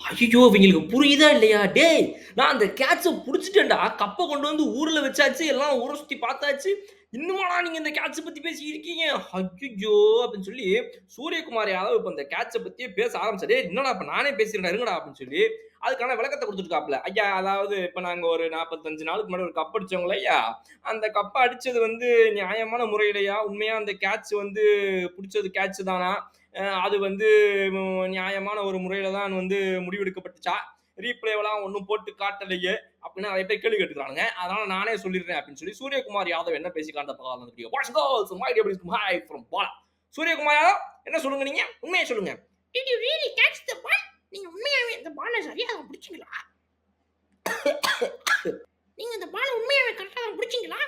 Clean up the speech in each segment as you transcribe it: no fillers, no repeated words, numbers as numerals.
ஐய்யய்யோ! இவங்களுக்கு புரியுதா இல்லையா? டேய்! நான் அந்த கேட்ச்ச புடிச்சுட்டேன்டா. கப்ப கொண்டு வந்து ஊர்ல வச்சாச்சு. எல்லாம் ஊர சுத்தி பார்த்தாச்சு. இன்னுமாடா நீங்க இந்த கேட்ச்ச பத்தி பேசிட்டு இருக்கீங்க? ஐய்யய்யோ! அப்படின்னு சொல்லி சூரியகுமார் யாதவ் இப்ப இந்த கேட்ச்ச பத்தியே பேச ஆரம்பிச்சாரு. டேய்! என்னடா இப்ப நானே பேசிறேன்டா இருங்கடா அப்படின்னு சொல்லி, அதுக்கான விளக்கத்த குடுத்துருக்காப்ல. ஐயா அதாவது இப்ப நாங்க ஒரு 45 நாளுக்கு முன்னாடி ஒரு கப் அடிச்சோங்கல்ல ஐயா, அந்த கப்ப அடிச்சது வந்து நியாயமான முறையிலயா? உண்மையா அந்த கேட்ச் வந்து புடிச்சது கேட்ச் தானா? அது வந்து நியாயமான ஒரு முறையில தான் வந்து முடிவெடுக்கப்பட்டுச்சா? ரீப்ளேவெல்லாம் ஒண்ணும் போட்டு காட்டலையே! அப்படின்னு நெறைய பேர் கேள்வி கேட்டுருக்கானுங்க. அதனால நானே சொல்லிடுறேன் அப்படின்னு சொல்லி சூரியகுமார் யாதவ் என்ன பேசியிருக்காருன்னு பார்க்கலாம் அந்த video. Boys and girls my dear friends hi from Bala. Suryakumar Yadav என்ன சொல்லுங்க நீங்க? உண்மைய சொல்லுங்க. Did you really catch the ball? நீங்க உண்மையாவே இந்த பால சரியா புடிச்சீங்களா? நீங்க இந்த பால உண்மையாவே கரெக்ட்டா தான் புடிச்சீங்களா?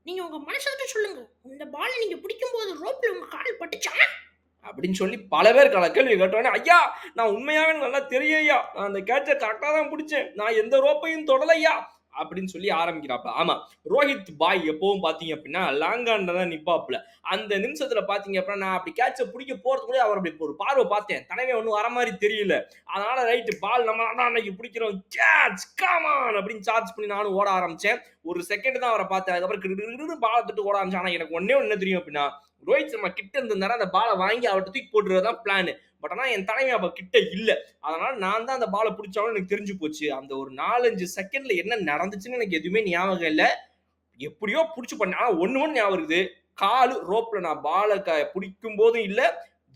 நீங்க உங்க மனச விட்டு சொல்லுங்க. இந்த பால நீங்க பிடிக்கும்போது ரோப்ல உங்க கால் பட்டுச்சா? அப்படின்னு சொல்லி பல பேர் கேள்வி கேட்டோனே, ஐயா நான் உண்மையாவே எனக்கு நல்லா தெரியும் ஐயா. நான் அந்த கேட்ச கரெக்ட்டா தான் புடிச்சேன். நான் எந்த ரோப்பையும் தொடல ஐயா. அப்படின்னு சொல்லி ஆரம்பிக்கிறாப்ல. ஆமா. ரோஹித் பாய் எப்பவும் பார்த்தீங்க அப்படின்னா, லாங் ஆன்ல தான் நிப்பாப்ல. அந்த நிமிஷத்துல பார்த்தீங்க அப்படின்னா, நான் அப்படி கேட்ச புடிக்க போறதுக்குள்ளயே அவர் அப்படி ஒரு பார்வை பார்த்தேன். தலைவன் ஒண்ணும் வர மாரி தெரியல. அதனால ரைட் பால் நம்ம தான் அன்னைக்கு பிடிக்கிறோம். கேட்ச் கம் ஆன் அப்படின்னு சார்ஜ் பண்ணி நானும் ஓட ஆரம்பிச்சேன். ஒரு செகண்ட் தான் அவர பார்த்தேன். அதுக்கப்புறம் கிடுகிடுன்னு பால தொட்டு ஓட ஆரம்பிச்சேன். ஆனா எனக்கு ஒண்ணே ஒண்ணு என்ன தெரியும் அப்படின்னா, ரோஹித் சர்மா கிட்ட இருந்திருந்தாரு அந்த பால வாங்கி அவர்ட்ட தூக்கி போட்டுறது தான் பிளான். பட் ஆனா என் தலைமை அப்ப கிட்ட இல்ல. அதனால நான் தான் அந்த பால புடிச்சாலும் எனக்கு தெரிஞ்சு போச்சு. அந்த ஒரு 4, 5 செகண்ட்ல என்ன நடந்துச்சுன்னு எனக்கு எதுவுமே ஞாபகம் இல்ல. எப்படியோ புடிச்சு பண்ணேன். ஆனா ஒண்ணு மட்டும் ஞாபகம் இருக்குது. காலு ரோப்ல நான் பால புடிக்கும் போதும் இல்ல,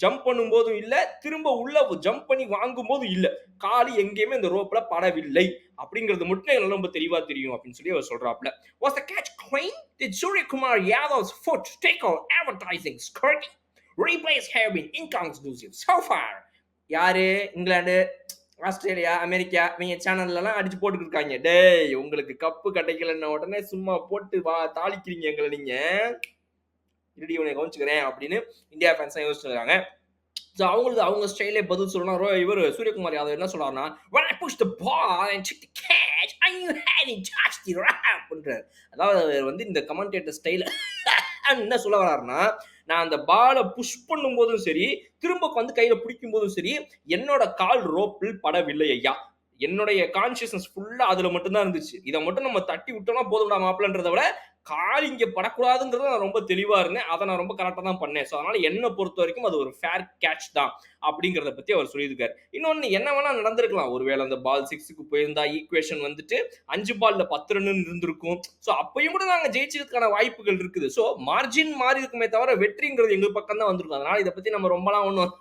ஜம்ப் பண்ணும்போதும் இல்ல, திரும்ப உள்ள ஜம்ப் பண்ணி வாங்கும்போதும் இல்ல. காலு எங்கேயுமே அந்த ரோப்ல படவில்லை. அப்படிங்கிறது மட்டும் எனக்கு ரொம்ப தெளிவா தெரியும் அப்படின்னு சொல்லி அவர் சொல்றாப்ல. Was the catch clean? Did Surya Kumar Yadav's foot take on advertising skirting? Replays have been inconclusive so far. யாரு? இங்கிலாந்து, ஆஸ்திரேலியா, அமெரிக்கா இவங்க சேனல்லலாம் அடிச்சு போட்டுட்டு இருக்காங்க. டேய் உங்களுக்கு கப்பு கிடைக்கலன்ன உடனே சும்மா போட்டு தாளிக்கிறீங்க எங்கள நீங்க. இருடி உன்னை கவனிச்சுக்கிறேன் அப்படின்னு இந்தியா ஃபேன்ஸ் யோசிச்சுட்டு இருக்காங்க. ஸோ அவங்களுக்கு அவங்க ஸ்டைலே பதில் சொல்லணும். இவர் சூரியகுமார் யாதவ் என்ன சொல்றாருன்னா, when I pushed the ball and took the catch, I knew hadn't touched the rap அப்படின்றாரு. அதாவது அவர் வந்து இந்த கமெண்டேட்டர் ஸ்டைல் என்ன சொல்ல வர்றாருன்னா, நான் அந்த பால புஷ் பண்ணும்போதும் சரி, திரும்ப வந்து கையில பிடிக்கும் போதும் சரி, என்னோட கால் ரோப்பில் படவில்லை ஐயா. என்னுடைய கான்ஷியஸ்னஸ் ஃபுல்லா அதுல மட்டும் தான் இருந்துச்சு. இத மட்டும் நம்ம தட்டி விட்டோம்னா போதும்டா மாப்பிளன்றத விட, கால் இங்க படக்கூடாதுங்கிறத நான் ரொம்ப தெளிவா இருந்தேன். அத நான் ரொம்ப கரெக்ட்டா தான் பண்ணேன். ஸோ அதனால என்ன பொறுத்தவரைக்கும் அது ஒரு ஃபேர் கேட்ச் தான் அப்படிங்கிறத பத்தி அவர் சொல்லியிருக்காரு. இன்னொன்னு என்ன வேணா நடந்திருக்கலாம். ஒருவேளை அந்த பால் 6க்கு போயிருந்தா ஈக்குவேஷன் வந்துட்டு 5 பால்ல 10 ரன்னு இருந்திருக்கும். ஸோ அப்பயும் கூட நாங்க ஜெயிச்சதுக்கான வாய்ப்புகள் இருக்குது. ஸோ மார்ஜின் மாறி இருக்குமே தவிர வெற்றிங்கிறது எங்க பக்கம் தான் வந்திருக்கும். அதனால இத பத்தி நம்ம ரொம்பலாம் ஒண்ணும்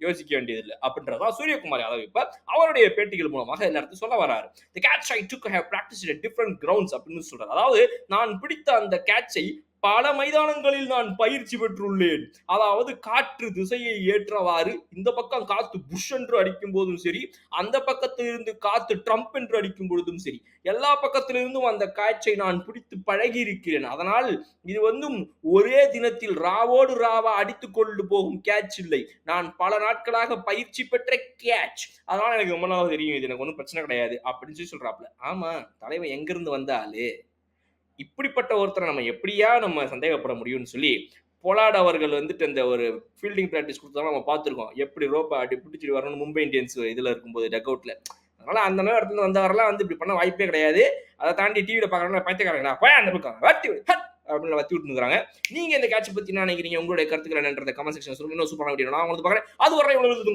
யோசிக்க வேண்டியதில்லை அப்படின்றதா சூரியகுமார் யாதவ் இப்ப அவருடைய பேட்டிகள் மூலமாக எல்லாருக்கும் சொல்ல வராரு. The catch I took I have practiced at different grounds அப்படின்னு சொல்றாரு. அதாவது நான் பிடித்த அந்த கேட்சை பல மைதானங்களில் நான் பயிற்சி பெற்றுள்ளேன். அதாவது காற்று திசையை ஏற்றவாறு இந்த பக்கம் காத்து புஷ் என்று அடிக்கும் போதும் சரி, அந்த பக்கத்தில் இருந்து காத்து ட்ரம்ப் என்று அடிக்கும் பொழுதும் சரி, எல்லா பக்கத்திலிருந்தும் அந்த காட்சை நான் பிடித்து பழகி இருக்கிறேன். அதனால் இது வந்து ஒரே தினத்தில் ராவோடு ராவா அடித்துக் கொண்டு போகும் கேட்ச் இல்லை. நான் பல நாட்களாக பயிற்சி பெற்ற கேட்ச். அதனால எனக்கு ரொம்ப நாளா தெரியும். இது எனக்கு ஒன்றும் பிரச்சனை கிடையாது அப்படின்னு சொல்லி சொல்றாப்ல. ஆமா தலைவன் எங்கிருந்து வந்த ஆளு? இப்படிப்பட்ட ஒருத்தரை நம்ம எப்படியா நம்ம சந்தேகப்பட முடியும்னு சொல்லி பொலாட் அவர்கள் வந்துட்டு அந்த ஒரு ஃபீல்டிங் பிராக்டிஸ் கொடுத்தா நம்ம பார்த்துருக்கோம். எப்படி ரோப்பை அடி பிடிச்சிட்டு வரணும் மும்பை இந்தியன்ஸ் இதுல இருக்கும்போது டக் அவுட்ல. அதனால அந்த மாதிரி இடத்துல வந்தவரெல்லாம் வந்து இப்படி பண்ண வாய்ப்பே கிடையாது. அதை தாண்டி டிவியில பாக்குறவங்க பைத்தியக்காரங்களா போய் அந்த பக்கம் வத்தி அப்படின்னு வத்தி விட்டுருக்காங்க. நீங்க இந்த கேட்ச் பத்தி என்ன நினைக்கிறீங்க? உங்களுடைய கருத்துக்கள் என்னன்றத கமெண்ட் செக்ஷன் சொல்லுங்க. இன்னும் சூப்பரான வீடியோ நான் உங்களுக்கு பாக்குறேன். அது வரை உங்களுக்கு